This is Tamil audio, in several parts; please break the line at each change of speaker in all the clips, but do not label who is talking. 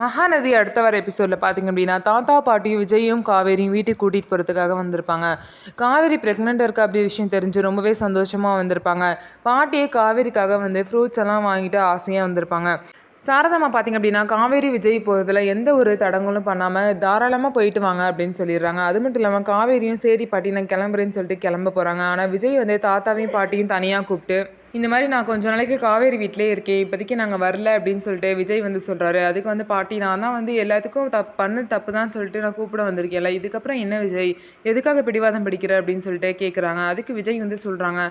மகாநதி அடுத்த வர எபிசோடில் பார்த்தீங்க அப்படின்னா தாத்தா பாட்டியும் விஜயும் காவேரியும் வீட்டுக்கு கூட்டிகிட்டு போகிறதுக்காக வந்திருப்பாங்க. காவேரி ப்ரெக்னென்ட் இருக்கா அப்படி விஷயம் தெரிஞ்சு ரொம்பவே சந்தோஷமாக வந்திருப்பாங்க. பாட்டியே காவேரிக்காக வந்து ஃப்ரூட்ஸ் எல்லாம் வாங்கிட்டு ஆசையாக வந்திருப்பாங்க. சாரதாம்மா பார்த்தீங்க அப்படின்னா காவேரி விஜய் போகிறதுல எந்த ஒரு தடங்களும் பண்ணாமல் தாராளமாக போயிட்டு வாங்க அப்படின்னு சொல்லிடுறாங்க. அது மட்டும் இல்லாமல் காவேரியும் சரி பாட்டி நான் கிளம்புறேன்னு சொல்லிட்டு கிளம்ப போகிறாங்க. ஆனால் விஜய் வந்து தாத்தாவையும் பாட்டியும் தனியாக கூப்பிட்டு இந்த மாதிரி நான் கொஞ்ச நாளைக்கு காவேரி வீட்டிலே இருக்கேன், இப்போதைக்கு நாங்கள் வரல அப்படின்னு சொல்லிட்டு விஜய் வந்து சொல்கிறாரு. அதுக்கு வந்து பாட்டி நான் தான் வந்து எல்லாத்துக்கும் தப்பு தான் சொல்லிட்டு நான் கூப்பிட வந்திருக்கேன்ல, இதுக்கப்புறம் என்ன விஜய் எதுக்காக பிடிவாதம் பிடிக்கிற அப்படின்னு சொல்லிட்டு கேட்குறாங்க. அதுக்கு விஜய் வந்து சொல்கிறாங்க,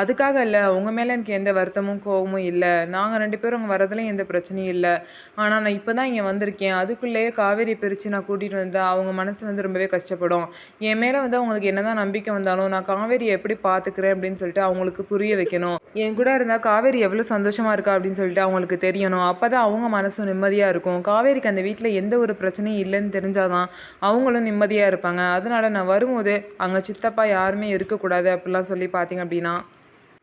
அதுக்காக இல்லை, உங்கள் மேலே எனக்கு எந்த வருத்தமும் கோவமும் இல்லை, நாங்கள் 2 பேரும் அங்கே வரதுல எந்த பிரச்சனையும் இல்லை. ஆனால் நான் இப்போ தான் இங்கே வந்திருக்கேன், அதுக்குள்ளேயே காவேரி பிரித்து நான் கூட்டிகிட்டு வந்தால் அவங்க மனசு வந்து ரொம்பவே கஷ்டப்படும். என் மேலே வந்து அவங்களுக்கு என்ன தான் நம்பிக்கை வந்தாலும் நான் காவேரியை எப்படி பார்த்துக்கிறேன் அப்படின்னு சொல்லிட்டு அவங்களுக்கு புரிய வைக்கணும். என் கூட இருந்தால் காவேரி எவ்வளோ சந்தோஷமாக இருக்கா அப்படின்னு சொல்லிட்டு அவங்களுக்கு தெரியணும். அப்போ தான் அவங்க மனசும் நிம்மதியாக இருக்கும். காவேரிக்கு அந்த வீட்டில் எந்த ஒரு பிரச்சனையும் இல்லைன்னு தெரிஞ்சாதான் அவங்களும் நிம்மதியாக இருப்பாங்க. அதனால நான் வரும்போது அங்கே சித்தப்பா யாருமே இருக்கக்கூடாது அப்படிலாம் சொல்லி பார்த்தீங்க அப்படின்னா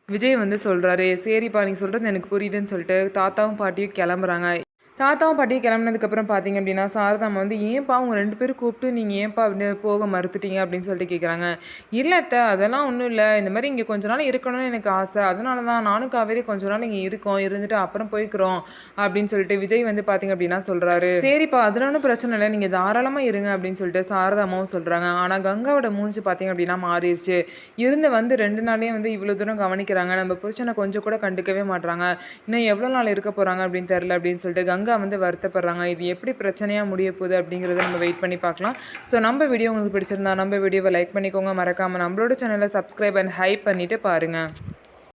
விஜய் வந்து சொல்கிறாரு. சரிப்பா நீ சொல்கிறது எனக்கு புரியுதுன்னு சொல்லிட்டு தாத்தாவும் பாட்டியும் கிளம்புறாங்க. தாத்தாவும் பாட்டியும் கிளம்புனதுக்கப்புறம் பார்த்தீங்க அப்படின்னா சாரதாம்மா வந்து ஏன்ப்பா அவங்க 2 பேரும் கூப்பிட்டு நீங்கள் ஏன்ப்பா வந்து போக மறுத்துட்டீங்க அப்படின்னு சொல்லிட்டு கேட்குறாங்க. இல்லை அத்தை அதெல்லாம் ஒன்றும் இல்லை, இந்த மாதிரி இங்கே கொஞ்ச நாள் இருக்கணும்னு எனக்கு ஆசை, அதனால தான் நானும் காவேரி கொஞ்ச நாள் இங்கே இருக்கோம், இருந்துட்டு அப்புறம் போய்க்கிறோம் அப்படின்னு சொல்லிட்டு விஜய் வந்து பார்த்தீங்க அப்படின்னா சொல்கிறாரு. சரிப்பா அதில் ஒன்றும் பிரச்சனை இல்லை, நீங்கள் தாராளமாக இருங்க அப்படின்னு சொல்லிட்டு சாரதாம்மாவும் சொல்கிறாங்க. ஆனால் கங்காவோட மூஞ்சி பார்த்தீங்க அப்படின்னா மாறிடுச்சு. வந்து 2 நாளே வந்து இவ்வளோ தூரம் கவனிக்கிறாங்க, நம்ம புருஷனை கொஞ்சம் கூட கண்டுக்கவே மாட்றாங்க, இன்னும் எவ்வளோ நாள் இருக்க போகிறாங்க அப்படின்னு தெரில அப்படின்னு சொல்லிட்டு கங்கா வந்து வருத்தப்படுறாங்க. இது எப்படி பிரச்சனையாக முடிய போகுது அப்படிங்கிறத நம்ம வெயிட் பண்ணி பார்க்கலாம். ஸோ நம்ம வீடியோ உங்களுக்கு பிடிச்சிருந்தா நம்ம வீடியோவை லைக் பண்ணிக்கோங்க, மறக்காமல் நம்மளோட சேனலை சப்ஸ்கிரைப் அண்ட் ஹைப் பண்ணிவிட்டு பாருங்கள்.